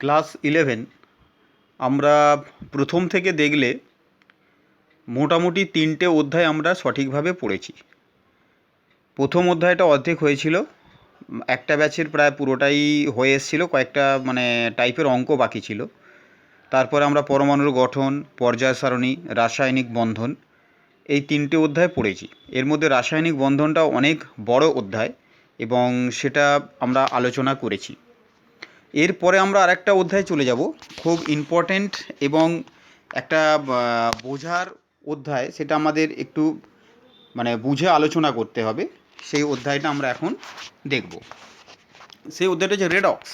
Class 11 আমরা প্রথম থেকে দেখলে মোটামুটি 3টে অধ্যায় আমরা সঠিকভাবে পড়েছি। প্রথম অধ্যায়টা অর্ধেক হয়েছিল, একটা ব্যাচের প্রায় পুরোটাই হয়ে এসেছিলো, কয়েকটা টাইপের অঙ্ক বাকি ছিল। তারপরে আমরা পরমাণুর গঠন, পর্যায় সারণী, রাসায়নিক বন্ধন, এই 3টে অধ্যায় পড়েছি। এর মধ্যে রাসায়নিক বন্ধনটা অনেক বড় অধ্যায় এবং সেটা আমরা আলোচনা করেছি। এরপরে আমরা আরেকটা অধ্যায় চলে যাব, খুব ইম্পর্ট্যান্ট এবং একটা বোঝার অধ্যায়, সেটা আমাদের একটু বুঝে আলোচনা করতে হবে। সেই অধ্যায়টা আমরা এখন দেখব। সেই অধ্যায়টা হচ্ছে রেডক্স।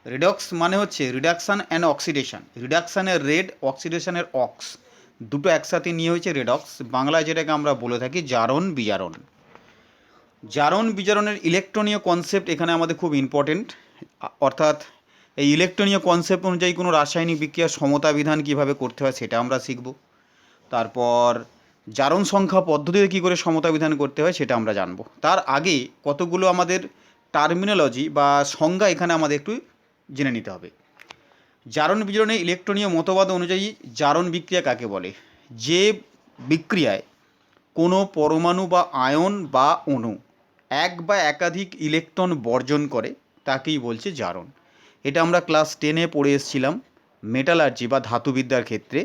রেডক্স মানে হচ্ছে রিডাকশান অ্যান্ড অক্সিডেশন। রিডাকশানের রেড, অক্সিডেশনের অক্স, দুটো একসাথে নিয়ে হয়েছে রেডক্স। বাংলায় যেটাকে আমরা বলে থাকি জারণ বিজারণ। জারণ বিজারণের ইলেকট্রনীয় কনসেপ্ট এখানে আমাদের খুব ইম্পর্টেন্ট। অর্থাৎ এই ইলেকট্রনীয় কনসেপ্ট অনুযায়ী কোনো রাসায়নিক বিক্রিয়ার সমতা বিধান কীভাবে করতে হয় সেটা আমরা শিখব। তারপর জারণ সংখ্যা পদ্ধতিতে কী করে সমতা বিধান করতে হয় সেটা আমরা জানব। তার আগে কতগুলো আমাদের টার্মিনোলজি বা সংজ্ঞা এখানে আমাদের একটু জেনে নিতে হবে। জারণ বিজারণের ইলেকট্রনীয় মতবাদ অনুযায়ী জারণ বিক্রিয়া কাকে বলে? যে বিক্রিয়ায় কোনো পরমাণু বা আয়ন বা অণু এক বা একাধিক ইলেকট্রন বর্জন করে তাকেই বলছে জারণ। এটা আমরা ক্লাস 10-এ পড়ে এসেছিলাম মেটালার্জি বা ধাতুবিদ্যার ক্ষেত্রে।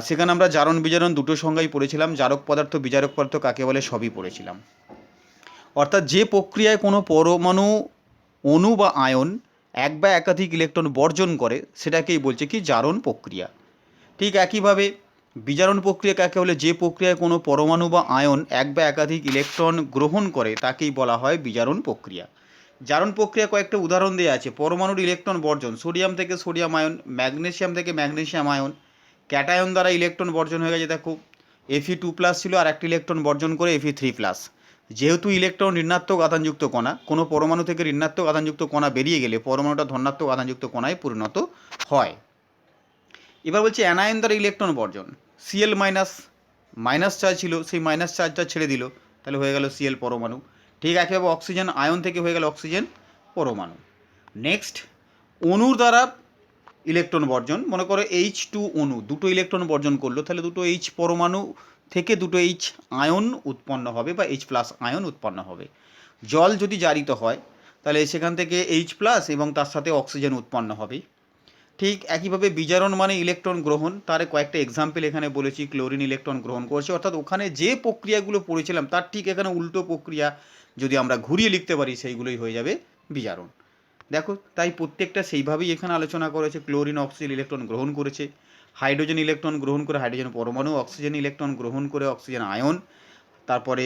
সেখানে আমরা জারণ বিজারণ দুটো সংজ্ঞাই পড়েছিলাম। জারক পদার্থ, বিজারক পদার্থ কাকে বলে সবই পড়েছিলাম। অর্থাৎ যে প্রক্রিয়ায় কোনো পরমাণু, অণু বা আয়ন এক বা একাধিক ইলেকট্রন বর্জন করে সেটাকেই বলছে কি জারণ প্রক্রিয়া। ঠিক একইভাবে বিজারণ প্রক্রিয়া কাকে বলে? যে প্রক্রিয়ায় কোনো পরমাণু বা আয়ন এক বা একাধিক ইলেকট্রন গ্রহণ করে তাকেই বলা হয় বিজারণ প্রক্রিয়া। জারণ প্রক্রিয়া কয়েকটা উদাহরণ দেওয়া আছে। পরমাণুর ইলেকট্রন বর্জন, সোডিয়াম থেকে সোডিয়াম আয়ন, ম্যাগনেসিয়াম থেকে ম্যাগনেসিয়াম আয়ন। ক্যাটায়ন দ্বারা ইলেকট্রন বর্জন হয়ে গেছে, দেখো Fe2+ ছিল আর একটা ইলেকট্রন বর্জন করে Fe3+। যেহেতু ইলেকট্রন ঋণাত্মক আধানযুক্ত কণা, কোনো পরমাণু থেকে ঋণাত্মক আধানযুক্ত কণা বেরিয়ে গেলে পরমাণুটা ধনাত্মক আধানযুক্ত কণায় পরিণত হয়। এবার বলছি অ্যানায়ন দ্বারা ইলেকট্রন বর্জন। Cl মাইনাস চার্জ ছিল, সেই মাইনাস চার্জটা ছেড়ে দিল, তাহলে হয়ে গেল Cl পরমাণু। ঠিক একইভাবে অক্সিজেন আয়ন থেকে হয়ে গেল অক্সিজেন পরমাণু। নেক্সট, অণুর দ্বারা ইলেকট্রন বর্জন। মনে করো H2 অণু দুটো ইলেকট্রন বর্জন করলো, তাহলে দুটো H পরমাণু থেকে দুটো H আয়ন উৎপন্ন হবে বা H+ আয়ন উৎপন্ন হবে। জল যদি জারিত হয় তাহলে সেখান থেকে H+ এবং তার সাথে অক্সিজেন উৎপন্ন হবে। ঠিক একইভাবে বিজারণ মানে ইলেকট্রন গ্রহণ। তার কয়েকটা এক্সাম্পল এখানে বলেছি। ক্লোরিন ইলেকট্রন গ্রহণ করছে, অর্থাৎ ওখানে যে প্রক্রিয়াগুলো পড়েছিলাম তার ঠিক এখানে উল্টো প্রক্রিয়া যদি আমরা ঘুরিয়ে লিখতে পারি সেইগুলোই হয়ে যাবে বিজারণ। দেখো, তাই প্রত্যেকটা সেইভাবেই এখানে আলোচনা করেছে। ক্লোরিন অক্সিজেন ইলেকট্রন গ্রহণ করেছে, হাইড্রোজেন ইলেকট্রন গ্রহণ করে হাইড্রোজেন পরমাণু, অক্সিজেন ইলেকট্রন গ্রহণ করে অক্সিজেন আয়ন। তারপরে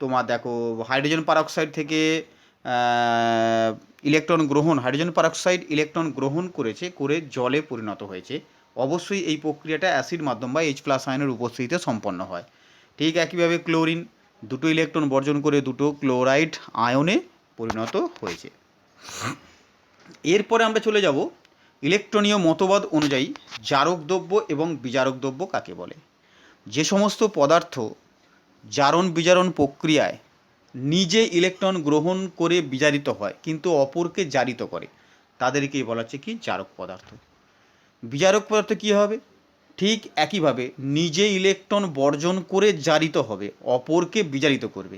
তোমার দেখো হাইড্রোজেন পারঅক্সাইড থেকে ইলেকট্রন গ্রহণ, হাইড্রোজেন পারঅক্সাইড ইলেকট্রন গ্রহণ করেছে, করে জলে পরিণত হয়েছে। অবশ্যই এই প্রক্রিয়াটা অ্যাসিড মাধ্যম বা H+ আয়নের উপস্থিতিতে সম্পন্ন হয়। ঠিক একইভাবে ক্লোরিন দুটো ইলেকট্রন বর্জন করে দুটো ক্লোরাইড আয়নে পরিণত হয়েছে। এরপরে আমরা চলে যাব ইলেকট্রনীয় মতবাদ অনুযায়ী জারক দ্রব্য এবং বিজারক দ্রব্য কাকে বলে। যে সমস্ত পদার্থ জারণ বিজারণ প্রক্রিয়ায় নিজে ইলেকট্রন গ্রহণ করে বিজারিত হয় কিন্তু অপরকে জারিত করে তাদেরকেই বলা হচ্ছে কি জারক পদার্থ। বিজারক পদার্থ কী হবে? ঠিক একইভাবে নিজে ইলেকট্রন বর্জন করে জারিত হবে, অপরকে বিজারিত করবে।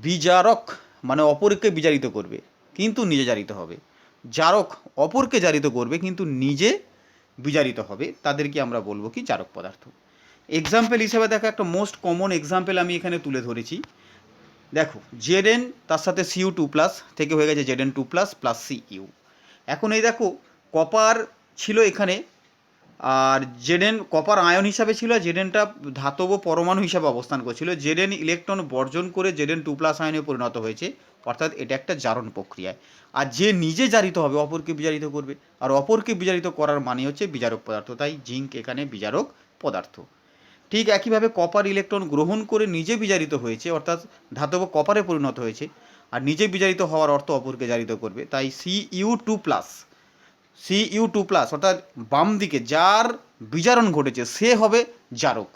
বিজারক মানে অপরকে বিজারিত করবে কিন্তু নিজে জারিত হবে। জারক অপরকে জারিত করবে কিন্তু নিজে বিজারিত হবে, তাদেরকে আমরা বলবো কি জারক পদার্থ। এক্সাম্পল হিসেবে দেখো, একটা মোস্ট কমন এক্সাম্পল আমি এখানে তুলে ধরেছি। দেখো Zn তার সাথে Cu2+ থেকে হয়ে গেছে Zn2+ প্লাস Cu। এখন এই দেখো কপার ছিল এখানে, আর Zn কপার আয়ন হিসাবে ছিল, Znটা ধাতব পরমাণু হিসাবে অবস্থান করছিল। Zn ইলেকট্রন বর্জন করে Zn2+ আয়নে পরিণত হয়েছে, অর্থাৎ এটা একটা জারণ প্রক্রিয়ায়। আর যে নিজে জারিত হবে অপরকে বিজারিত করবে, আর অপরকে বিজারিত করার মানে হচ্ছে বিজারক পদার্থ। তাই জিঙ্ক এখানে বিজারক পদার্থ। ঠিক একইভাবে কপার ইলেকট্রন গ্রহণ করে নিজে বিজারিত হয়েছে, অর্থাৎ ধাতব কপারে পরিণত হয়েছে, আর নিজে বিজারিত হওয়ার অর্থ অপরকে জারিত করবে। তাই Cu2+, অর্থাৎ বাম দিকে যার বিজারণ ঘটেছে সে হবে জারক।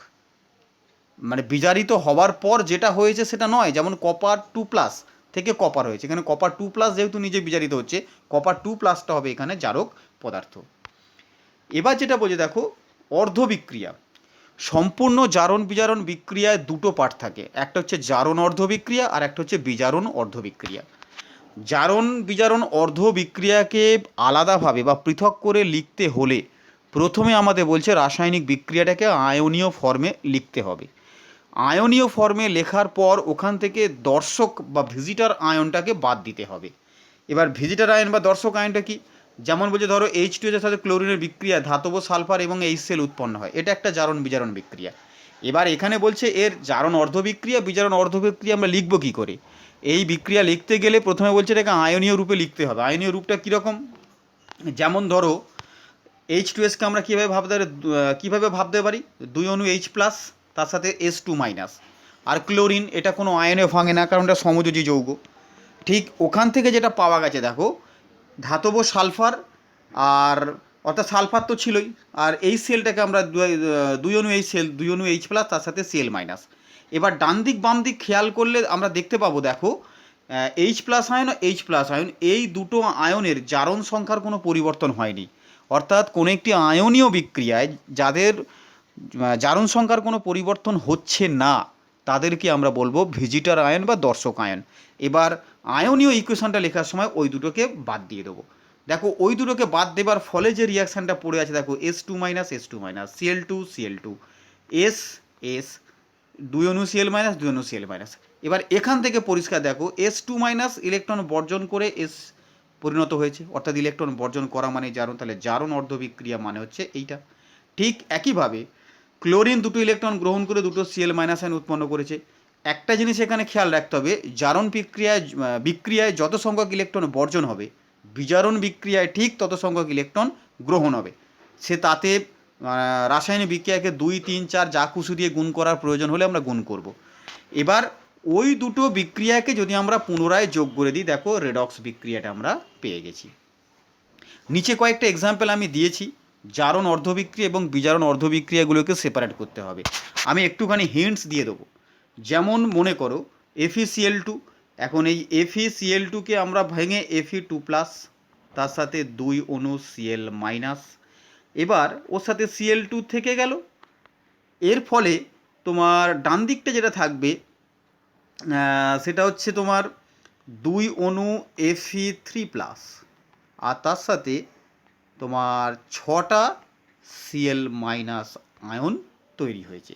মানে বিজারিত হওয়ার পর যেটা হয়েছে সেটা নয়, যেমন কপার 2+, থেকে কপার হয়েছে, এখানে কপার 2+ যেহেতু নিজে বিজারিত হচ্ছে, কপার 2+টা হবে এখানে জারক পদার্থ। এবার যেটা বলছে দেখো অর্ধবিক্রিয়া। সম্পূর্ণ জারণ বিজারণ বিক্রিয়ায় দুটো পার্ট থাকে, একটা হচ্ছে জারণ অর্ধবিক্রিয়া আর একটা হচ্ছে বিজারণ অর্ধবিক্রিয়া। জারণ বিজারণ অর্ধবিক্রিয়াকে আলাদাভাবে বা পৃথক করে লিখতে হলে প্রথমে আমাদের বলছে রাসায়নিক বিক্রিয়াটাকে আয়নীয় ফর্মে লিখতে হবে। আয়নীয় ফর্মে লেখার পর ওখান থেকে দর্শক বা ভিজিটার আয়নটাকে বাদ দিতে হবে। এবার ভিজিটার আয়ন বা দর্শক আয়নটা কি, যেমন বলছে ধরো H2 এর সাথে ক্লোরিনের বিক্রিয়া ধাতব সালফার এবং HCl উৎপন্ন হয়, এটা একটা জারণ বিজারণ বিক্রিয়া। এবার এখানে বলছে এর জারণ অর্ধবিক্রিয়া বিজারণ অর্ধবিক্রিয়া আমরা লিখব কী করে। এই বিক্রিয়া লিখতে গেলে প্রথমে বলছে এটাকে আয়নীয় রূপে লিখতে হবে। আয়নীয় রূপটা কীরকম, যেমন ধরো H2S কে আমরা কীভাবে ভাবতে পারি, 2 অণু H+, তার সাথে S2-। আর ক্লোরিন এটা কোনো আয়নে ভাঙে না, কারণ এটা সমযোজী যৌগ। ঠিক ওখান থেকে যেটা পাওয়া গেছে দেখো ধাতব সালফার, আর অর্থাৎ সালফার তো ছিলই, আর এই সেলটাকে আমরা 2 অণু দুই অণু H+, তার সাথে Cl-। এবার ডান দিক বাম দিক খেয়াল করলে আমরা দেখতে পাবো দেখো H+ আয়ন ও H+ আয়ন এই দুটো আয়নের জারণ সংখ্যার কোনো পরিবর্তন হয়নি। অর্থাৎ কোনো একটি আয়নীয় বিক্রিয়ায় যাদের জারণ সংখ্যার কোনো পরিবর্তন হচ্ছে না তাদেরকে আমরা বলবো ভিজিটার আয়ন বা দর্শক আয়ন। এবার আয়নীয় ইকুয়েশনটা লেখার সময় ওই দুটোকে বাদ দিয়ে দেবো। দেখো ওই দুটোকে বাদ দেবার ফলে যে রিয়াকশানটা পড়ে আছে দেখো S2-, Cl2, Cl2, S 2 অণু Cl-, 2 অণু Cl-। এবার এখান থেকে পরিষ্কার দেখো S2- ইলেকট্রন বর্জন করে S পরিণত হয়েছে, অর্থাৎ ইলেকট্রন বর্জন করা মানে জারণ, তাহলে জারণ অর্ধবিক্রিয়া মানে হচ্ছে এইটা। ঠিক একইভাবে ক্লোরিন দুটো ইলেকট্রন গ্রহণ করে দুটো Cl- আয়ন উৎপন্ন করেছে। একটা জিনিস এখানে খেয়াল রাখতে হবে, জারণ বিক্রিয়ায় যত সংখ্যক ইলেকট্রন বর্জন হবে বিজারণ বিক্রিয়ায় ঠিক তত সংখ্যক ইলেকট্রন গ্রহণ হবে। সে তাতে রাসায়নিক বিক্রিয়াকে 2, 3, 4 যা কিছু দিয়ে গুণ করার প্রয়োজন হলে আমরা গুণ করব। এবার ওই দুটো বিক্রিয়াকে যদি আমরা পুনরায় যোগ করে দিই দেখো রেডক্স বিক্রিয়াটা আমরা পেয়ে গেছি। নিচে কয়েকটা এক্সাম্পল আমি দিয়েছি, জারণ অর্ধবিক্রিয়া এবং বিজারণ অর্ধবিক্রিয়াগুলোকে সেপারেট করতে হবে। আমি একটুখানি হিন্টস দিয়ে দেবো। যেমন মনে করো FeCl2, এখন এই FeCl2কে আমরা ভেঙে Fe2+, তার সাথে 2 অণু Cl-। এবার ওর সাথে Cl2 থেকে গেল, এর ফলে তোমার ডান দিকটা যেটা থাকবে সেটা হচ্ছে তোমার 2 অণু Fe3+, আর তার সাথে তোমার 6টা Cl- আয়ন তৈরি হয়েছে।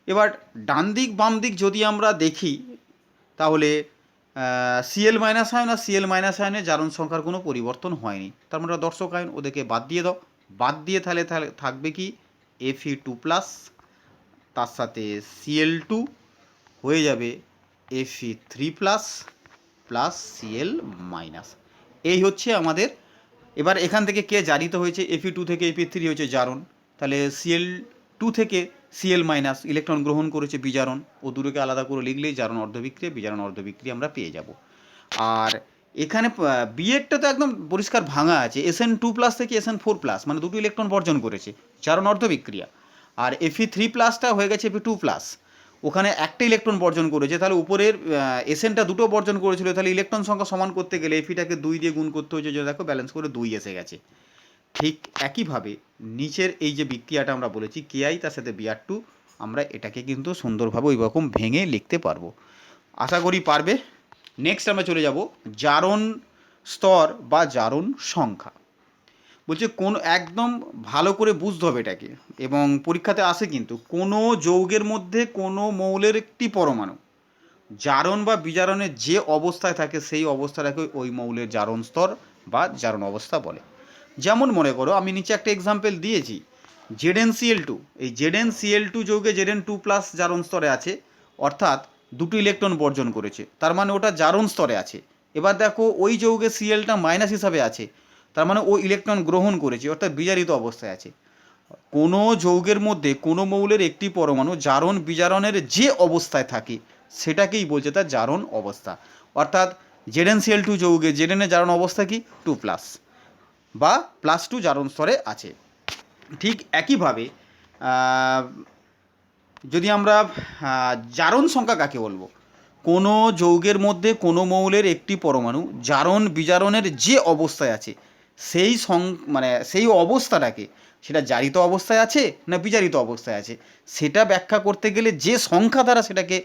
এবার ডান দিক বাম দিক যদি আমরা দেখি তাহলে Cl- আয়ন আর Cl- আয়নের জারণ সংখ্যার কোনো পরিবর্তন হয়নি, তার মানে দর্শক আয়ন, ওদেরকে বাদ দিয়ে দাও। বাদ দিয়ে তাহলে থাকবে কি Fe2+, তার সাথে Cl2 হয়ে যাবে Fe3+ প্লাস Cl-। এই হচ্ছে আমাদের। এবার এখান থেকে কে জারিত হয়েছে, Fe2 থেকে Fe3 হয়েছে জারণ, তাহলে Cl2 থেকে Cl- ইলেকট্রন গ্রহণ করেছে বিজারণ, ও দুটোকে আলাদা করে লিখলেই জারণ অর্ধবিক্রিয়া বিজারণ অর্ধবিক্রিয়া আমরা পেয়ে যাব। আর এখানে বিয়েরটা তো একদম পরিষ্কার ভাঙা আছে, Sn2+ থেকে Sn4+, মানে দুটো ইলেকট্রন বর্জন করেছে, জারণ অর্ধবিক্রিয়া। আর Fe3+টা হয়ে গেছে Fe2+, ওখানে একটা ইলেকট্রন বর্জন করেছে, তাহলে উপরের এসএনটা দুটো বর্জন করেছিল, তাহলে ইলেকট্রন সংখ্যা সমান করতে গেলে এফিটাকে 2 দিয়ে গুণ করতে হয়েছে, যে দেখো ব্যালেন্স করে 2 এসে গেছে। ঠিক একইভাবে নিচের এই যে বিক্রিয়াটা আমরা বলেছি Ki তার সাথে Br2, আমরা এটাকে কিন্তু সুন্দরভাবে ওই রকম ভেঙে লিখতে পারবো, আশা করি পারবে। নেক্সট আমরা চলে যাব জারণ স্তর বা জারণ সংখ্যা। বলছে কোন একদম ভালো করে বুঝতে হবে এটাকে, এবং পরীক্ষাতে আসে কিন্তু কোনো যৌগের মধ্যে কোনো মৌলের একটি পরমাণু জারণ বা বিজারণের যে অবস্থায় থাকে সেই অবস্থাটাকে ওই মৌলের জারণ স্তর বা জারণ অবস্থা বলে। যেমন মনে করো আমি নিচে একটা এক্সাম্পল দিয়েছি, ZnCl2, এই ZnCl2 যৌগে Zn2+ জারণ স্তরে আছে, অর্থাৎ দুটো ইলেকট্রন বর্জন করেছে, তার মানে ওটা জারণ স্তরে আছে। এবার দেখো ওই যৌগে Clটা মাইনাস হিসাবে আছে, তার মানে ও ইলেকট্রন গ্রহণ করেছে, অর্থাৎ বিজারিত অবস্থায় আছে। কোনো যৌগের মধ্যে কোনো মৌলের একটি পরমাণু জারণ বিজারণের যে অবস্থায় থাকে সেটাকেই বলছে তার জারণ অবস্থা। অর্থাৎ ZnCl2 যৌগে Zn এর জারণ অবস্থা কি 2+ বা +2 জারণ স্তরে আছে। ঠিক একইভাবে যদি আমরা জারণ সংখ্যা কাকে বলবো, কোনো যৌগের মধ্যে কোনো মৌলের একটি পরমাণু জারণ বিজারণের যে অবস্থায় আছে সেই সেই অবস্থাটাকে, সেটা জারিত অবস্থায় আছে না বিজারিত অবস্থায় আছে, সেটা ব্যাখ্যা করতে গেলে যে সংখ্যা দ্বারা সেটাকে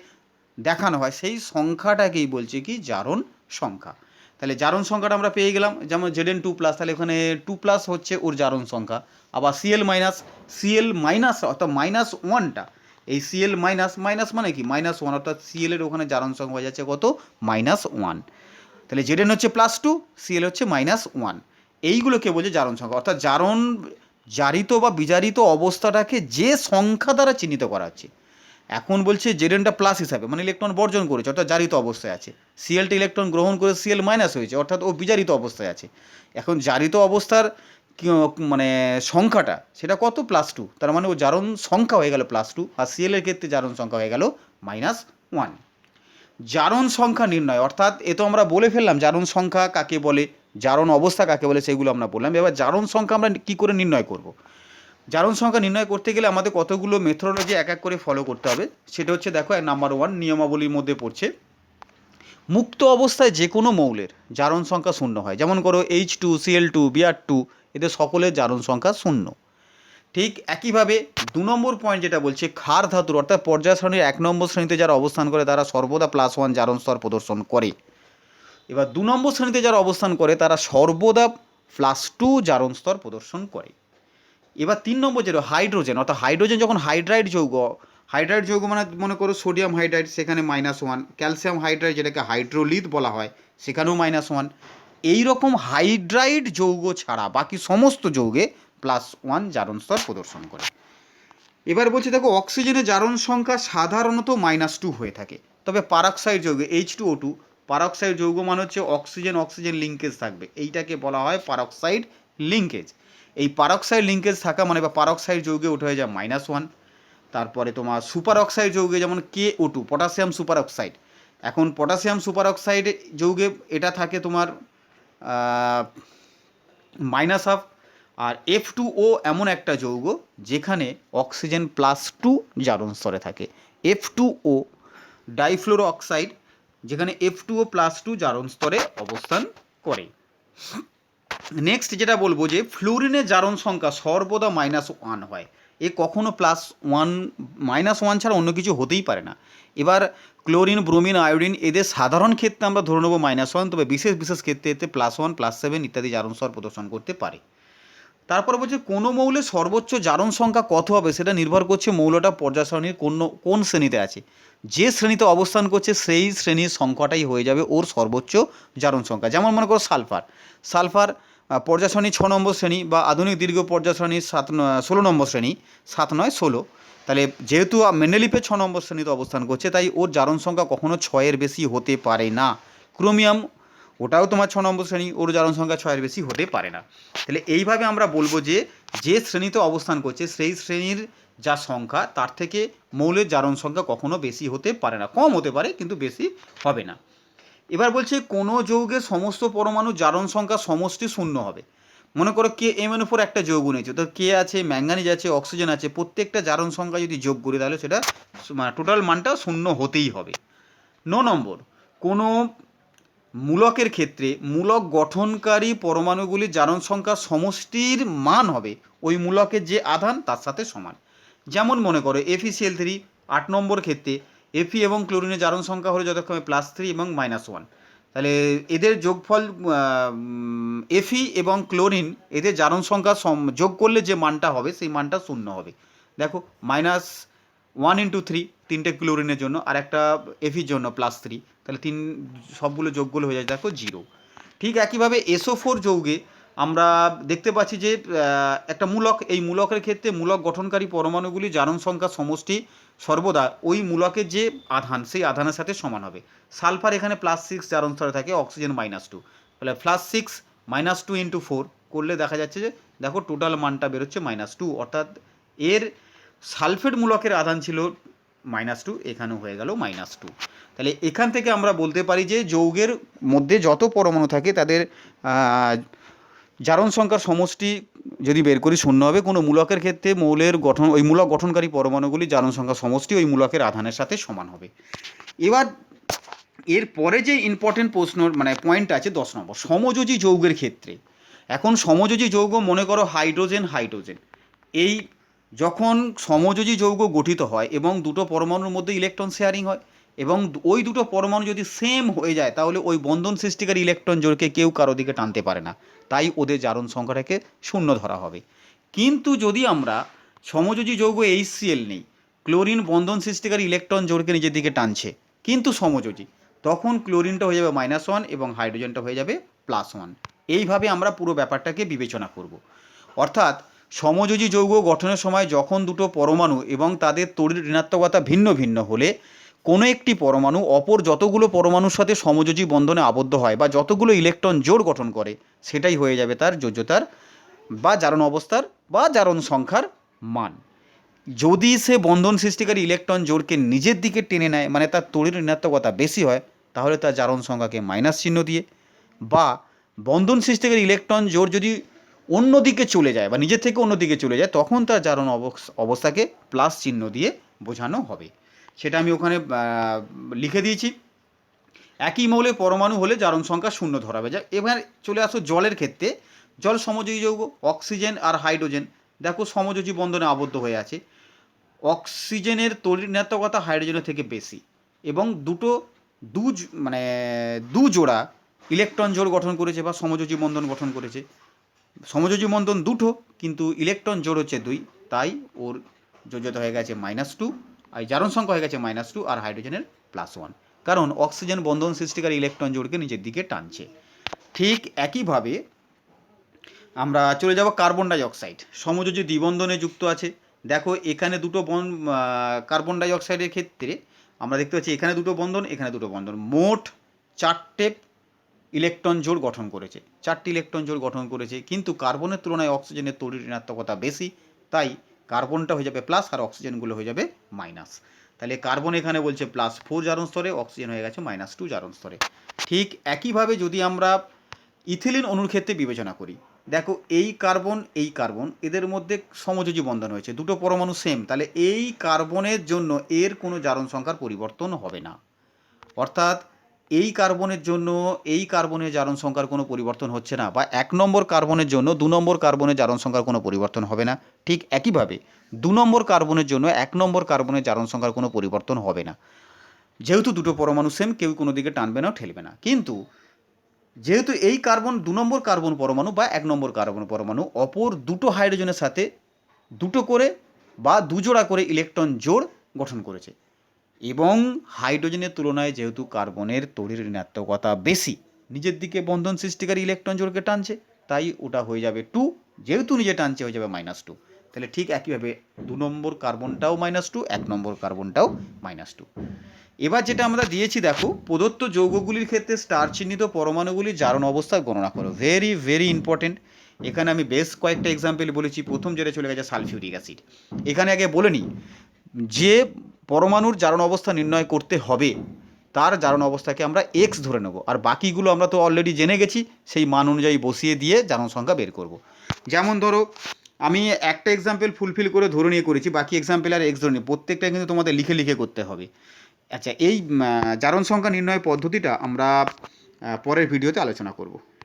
দেখানো হয় সেই সংখ্যাটাকেই বলছে কি জারণ সংখ্যা। তাহলে জারণ সংখ্যাটা আমরা পেয়ে গেলাম, যেমন Zn2+, তাহলে ওখানে 2+ হচ্ছে ওর জারণ সংখ্যা। আবার Cl- অর্থাৎ -1টা, এই Cl- মানে কি -1, অর্থাৎ Cl এর ওখানে জারণ সংখ্যা হয়ে যাচ্ছে কত, -1। তাহলে Zn হচ্ছে +2, Cl হচ্ছে -1, এইগুলোকে বলছে জারণ সংখ্যা। অর্থাৎ জারিত বা বিজারিত অবস্থাটাকে যে সংখ্যা দ্বারা চিহ্নিত করা হচ্ছে। এখন বলছে Znটা প্লাস হিসাবে, মানে ইলেকট্রন বর্জন করেছে, অর্থাৎ জারিত অবস্থায় আছে। Clটা ইলেকট্রন গ্রহণ করে Cl- হয়েছে, অর্থাৎ ও বিজারিত অবস্থায় আছে। এখন জারিত অবস্থার সংখ্যাটা সেটা কত, +2, তার মানে ও জারণ সংখ্যা হয়ে গেল +2, আর Cl এর ক্ষেত্রে জারণ সংখ্যা হয়ে গেল -1। জারণ সংখ্যা নির্ণয়, অর্থাৎ এ তো আমরা বলে ফেললাম জারণ সংখ্যা কাকে বলে, জারণ অবস্থা কাকে বলে, সেগুলো আমরা বললাম। এবার জারণ সংখ্যা আমরা কী করে নির্ণয় করব। জারণ সংখ্যা নির্ণয় করতে গেলে আমাদের কতগুলো মেথডোলজি এক এক করে ফলো করতে হবে। সেটা হচ্ছে, দেখো, নাম্বার 1 নিয়মাবলীর মধ্যে পড়ছে, মুক্ত অবস্থায় যে কোনো মৌলের জারণ সংখ্যা 0 হয়। যেমন করো H2Cl2 Br2, এদের সকলের জারণ সংখ্যা 0। ঠিক একইভাবে 2 নম্বর পয়েন্ট যেটা বলছে, ক্ষার ধাতুর অর্থাৎ পর্যায় সারণীর 1 নম্বর শ্রেণীতে যারা অবস্থান করে তারা সর্বদা +1 জারণ স্তর প্রদর্শন করে। এবার 2 নম্বর শ্রেণীতে যারা অবস্থান করে তারা সর্বদা +2 জারণ স্তর প্রদর্শন করে। এবার 3 নম্বর যেটা হাইড্রোজেন, অর্থাৎ হাইড্রোজেন যখন হাইড্রাইড যৌগ মানে মনে করো সোডিয়াম হাইড্রাইড, সেখানে -1, ক্যালসিয়াম হাইড্রাইড যেটাকে হাইড্রোলিথ বলা হয় সেখানেও -1। এই রকম হাইড্রাইড যৌগ ছাড়া বাকি সমস্ত যৌগে +1 জারণ স্তর প্রদর্শন করে। এবার বলছি, দেখো, অক্সিজেনের জারণ সংখ্যা সাধারণত -2 হয়ে থাকে, তবে পারক্সাইড যৌগে H2O2, পারক্সাইড যৌগ মানে হচ্ছে অক্সিজেন লিঙ্কেজ থাকবে, এইটাকে বলা হয় পারক্সাইড লিঙ্কেজ। এই পারক্সাইড লিঙ্কেজ থাকা মানে বা পারক্সাইড যৌগে উঠে হয়ে যায় -1। তারপরে তোমার সুপার অক্সাইড যৌগে যেমন KO2, পটাশিয়াম সুপার অক্সাইড, এখন পটাশিয়াম সুপার অক্সাইড যৌগে এটা থাকে তোমার -1। আর F2O এমন একটা যৌগ যেখানে অক্সিজেন +2 জারণ স্তরে থাকে। F2O ডাইফ্লোরো অক্সাইড, যেখানে F2O +2 জারণ স্তরে অবস্থান করে। নেক্সট যেটা বলবো যে ফ্লোরিনের জারণ সংখ্যা সর্বদা -1 হয়। এ কখনো -1 ছাড়া অন্য কিছু হতেই পারে না। এবার ক্লোরিন, ব্রোমিন, আয়োডিন এদের সাধারণ ক্ষেত্রে আমরা ধরে নেবো -1, তবে বিশেষ ক্ষেত্রে এতে +1, +7 ইত্যাদি জারণ স্তর প্রদর্শন করতে পারে। তারপরে বলছে কোনো মৌলের সর্বোচ্চ জারণ সংখ্যা কত হবে সেটা নির্ভর করছে মৌলটা পর্যায় সারণীর কোন শ্রেণীতে আছে। যে শ্রেণীতে অবস্থান করছে সেই শ্রেণীর সংখ্যাটাই হয়ে যাবে ওর সর্বোচ্চ জারণ সংখ্যা। যেমন মনে করো সালফার পর্যায় সারণী 6 নম্বর শ্রেণী, বা আধুনিক দীর্ঘ পর্যায় সারণীর 16 নম্বর শ্রেণী, 7 নয় 16। তাহলে যেহেতু মেন্ডেলিফের 6 নম্বর শ্রেণীতে অবস্থান করছে তাই ওর জারণ সংখ্যা কখনো 6-এর বেশি হতে পারে না। ক্রোমিয়াম, ওটাও তোমার 6 নম্বর শ্রেণী, ওর জারণ সংখ্যা 6-এর বেশি হতে পারে না। তাহলে এইভাবে আমরা বলবো যে শ্রেণীতে অবস্থান করছে সেই শ্রেণীর যা সংখ্যা তার থেকে মৌলের জারণ সংখ্যা কখনো বেশি হতে পারে না, কম হতে পারে কিন্তু বেশি হবে না। এবার বলছে কোনো যৌগের সমস্ত পরমাণু জারণ সংখ্যা সমষ্টি 0 হবে। মনে করো KMnO4 একটা যৌগ নিয়েছে, তো K আছে, ম্যাঙ্গানিজ আছে, অক্সিজেন আছে, প্রত্যেকটা জারণ সংখ্যা যদি যোগ করি তাহলে সেটা টোটাল মানটা 0 হতেই হবে। 9 নম্বর, কোনো মূলকের ক্ষেত্রে মূলক গঠনকারী পরমাণুগুলির জারণ সংখ্যার সমষ্টির মান হবে ওই মূলকের যে আধান তার সাথে সমান। যেমন মনে করো FeCl3 8 নম্বর ক্ষেত্রে Fe এবং ক্লোরিনের জারণ সংখ্যা হলো যথাক্রমে +3 এবং -1। তাহলে এদের যোগফল Fe এবং ক্লোরিন এদের জারণ সংখ্যা যোগ করলে যে মানটা হবে সেই মানটা 0 হবে। দেখো -1 × 3 তিনটে ক্লোরিনের জন্য, আর একটা Feর জন্য +3, তাহলে সবগুলো যোগগুলো হয়ে যায়, দেখো 0। ঠিক একইভাবে SO4 যৌগে আমরা দেখতে পাচ্ছি যে একটা মূলক, এই মূলকের ক্ষেত্রে মূলক গঠনকারী পরমাণুগুলি জারণ সংখ্যা সমষ্টি সর্বদা ওই মূলকের যে আধান সেই আধানের সাথে সমান হবে। সালফার এখানে +6 জারণ স্তরে থাকে, অক্সিজেন -2, তাহলে +6 -2 × 4 করলে দেখা যাচ্ছে যে দেখো টোটাল মানটা বেরোচ্ছে -2, অর্থাৎ এর সালফেট মূলকের আধান ছিল -2, এখানেও হয়ে গেল -2। তাহলে এখান থেকে আমরা বলতে পারি যে যৌগের মধ্যে যত পরমাণু থাকে তাদের জারণ সংখ্যার সমষ্টি যদি বের করি 0 হবে। কোনো মূলকের ক্ষেত্রে ওই মূলক গঠনকারী পরমাণুগুলি জারণ সংখ্যার সমষ্টি ওই মূলকের আধানের সাথে সমান হবে। এবার এরপরে যে ইম্পর্টেন্ট প্রশ্ন মানে পয়েন্ট আছে 10 নম্বর, সমযোজী যৌগের ক্ষেত্রে। এখন সমযোজী যৌগ মনে করো হাইড্রোজেন হাইড্রোজেন, এই যখন সমযোজী যৌগ গঠিত হয় এবং দুটো পরমাণুর মধ্যে ইলেকট্রন শেয়ারিং হয় এবং ওই দুটো পরমাণু যদি সেম হয়ে যায় তাহলে ওই বন্ধন সৃষ্টিকারী ইলেকট্রন জোড়কে কেউ কারো দিকে টানতে পারে না, তাই ওদের জারণ সংখ্যাটাকে শূন্য ধরা হবে। কিন্তু যদি আমরা সমযোজী যৌগ HCl নেই, ক্লোরিন বন্ধন সৃষ্টিকারী ইলেকট্রন জোড়কে নিজের দিকে টানছে কিন্তু সমযোজী, তখন ক্লোরিনটা হয়ে যাবে -1 এবং হাইড্রোজেনটা হয়ে যাবে +1। এইভাবে আমরা পুরো ব্যাপারটাকে বিবেচনা করব। অর্থাৎ সমযোজী যৌগ গঠনের সময় যখন দুটো পরমাণু এবং তাদের তড়িৎ ঋণাত্মকতা ভিন্ন ভিন্ন হলে কোনো একটি পরমাণু অপর যতগুলো পরমাণুর সাথে সমযোজী বন্ধনে আবদ্ধ হয় বা যতগুলো ইলেকট্রন জোড় গঠন করে সেটাই হয়ে যাবে তার যোজ্যতার বা জারণ অবস্থার বা জারণ সংখ্যার মান। যদি সে বন্ধন সৃষ্টিকারী ইলেকট্রন জোড়কে নিজের দিকে টেনে নেয় মানে তার তড়িৎ ঋণাত্মকতা বেশি হয় তাহলে তার জারণ সংখ্যাকে মাইনাস চিহ্ন দিয়ে, বা বন্ধন সৃষ্টিকারী ইলেকট্রন জোড় যদি অন্যদিকে চলে যায় বা নিজের থেকে অন্যদিকে চলে যায় তখন তার জারণ অবস্থাকে প্লাস চিহ্ন দিয়ে বোঝানো হবে। সেটা আমি ওখানে লিখে দিয়েছি। একই মৌলের পরমাণু হলে জারণ সংখ্যা শূন্য ধরা হবে। এবার চলে আসো জলের ক্ষেত্রে। জল সমযোজী যৌগ, অক্সিজেন আর হাইড্রোজেন দেখো সমযোজী বন্ধনে আবদ্ধ হয়ে আছে। অক্সিজেনের তড়িৎ ঋণাত্মকতা হাইড্রোজেনের থেকে বেশি এবং দু জোড়া ইলেকট্রন জোড় গঠন করেছে বা সমযোজী বন্ধন গঠন করেছে। সমযোজী বন্ধন দুটো কিন্তু ইলেকট্রন জোড় হচ্ছে 2, তাই ওর যোজ্যতা হয়ে গেছে -2 আর জারণ সংখ্যা হয়ে গেছে -2 আর হাইড্রোজেনের +1, কারণ অক্সিজেন বন্ধন সৃষ্টিকারী ইলেকট্রন জোড়কে নিজের দিকে টানছে। ঠিক একইভাবে আমরা চলে যাব কার্বন ডাই অক্সাইড, সমযোজী দ্বিবন্ধনে যুক্ত আছে। দেখো এখানে দুটো কার্বন ডাই অক্সাইডের ক্ষেত্রে আমরা দেখতে পাচ্ছি এখানে দুটো বন্ধন এখানে দুটো বন্ধন, মোট 4টে ইলেকট্রন জোড় গঠন করেছে, 4টি ইলেকট্রন জোড় গঠন করেছে, কিন্তু কার্বনের তুলনায় অক্সিজেনের তড়িৎ ঋণাত্মকতা বেশি, তাই কার্বনটা হয়ে যাবে প্লাস আর অক্সিজেনগুলো হয়ে যাবে মাইনাস। তাহলে কার্বন এখানে বলছে +4 জারণ স্তরে, অক্সিজেন হয়ে গেছে -2 জারণ স্তরে। ঠিক একইভাবে যদি আমরা ইথিলিন অণুর ক্ষেত্রে বিবেচনা করি, দেখো এই কার্বন এদের মধ্যে সমযোজী বন্ধন হয়েছে, দুটো পরমাণু সেম, তাহলে এই কার্বনের জন্য এর কোনো জারণ সংখ্যার পরিবর্তন হবে না। অর্থাৎ এই কার্বনের জন্য এই কার্বনের জারণ সংখ্যার কোনো পরিবর্তন হচ্ছে না, বা 1 নম্বর কার্বনের জন্য 2 নম্বর কার্বনের জারণ সংখ্যার কোনো পরিবর্তন হবে না। ঠিক একইভাবে 2 নম্বর কার্বনের জন্য 1 নম্বর কার্বনের জারণ সংখ্যার কোনো পরিবর্তন হবে না, যেহেতু দুটো পরমাণু সেম, কেউ কোনো দিকে টানবে না ঠেলবে না। কিন্তু যেহেতু এই কার্বন 2 নম্বর কার্বন পরমাণু বা 1 নম্বর কার্বন পরমাণু অপর দুটো হাইড্রোজেনের সাথে দুটো করে বা দুজোড়া করে ইলেকট্রন জোড় গঠন করেছে এবং হাইড্রোজেনের তুলনায় যেহেতু কার্বনের তড়িৎ ঋণাত্মকতা বেশি, নিজের দিকে বন্ধন সৃষ্টিকারী ইলেকট্রন জোড়কে টানছে, তাই ওটা হয়ে যাবে 2, যেহেতু নিজে টানছে হয়ে যাবে -2। তাহলে ঠিক একইভাবে 2 নম্বর কার্বনটাও -2, 1 নম্বর কার্বনটাও -2। এবার যেটা আমরা দিয়েছি দেখো, প্রদত্ত যৌগগুলির ক্ষেত্রে স্টার চিহ্নিত পরমাণুগুলির জারণ অবস্থা গণনা করো। Very very important. এখানে আমি বেশ কয়েকটা এক্সাম্পল বলেছি। প্রথম যেটা চলে গেছে সালফিউরিক অ্যাসিড। এখানে আগে বলে নিই, যে পরমাণুর জারণ অবস্থা নির্ণয় করতে হবে তার জারণ অবস্থাকে আমরা x ধরে নেব, আর বাকিগুলো আমরা তো অলরেডি জেনে গেছি, সেই মান অনুযায়ী বসিয়ে দিয়ে জারণ সংখ্যা বের করব। যেমন ধরো আমি একটা এক্সাম্পল ফুলফিল করে ধরে নিয়ে করেছি, বাকি এক্সাম্পল আর এক্স ধরে নিই, প্রত্যেকটা কিন্তু তোমাদের লিখে লিখে করতে হবে। আচ্ছা, এই জারণ সংখ্যা নির্ণয় পদ্ধতিটা আমরা পরের ভিডিওতে আলোচনা করব।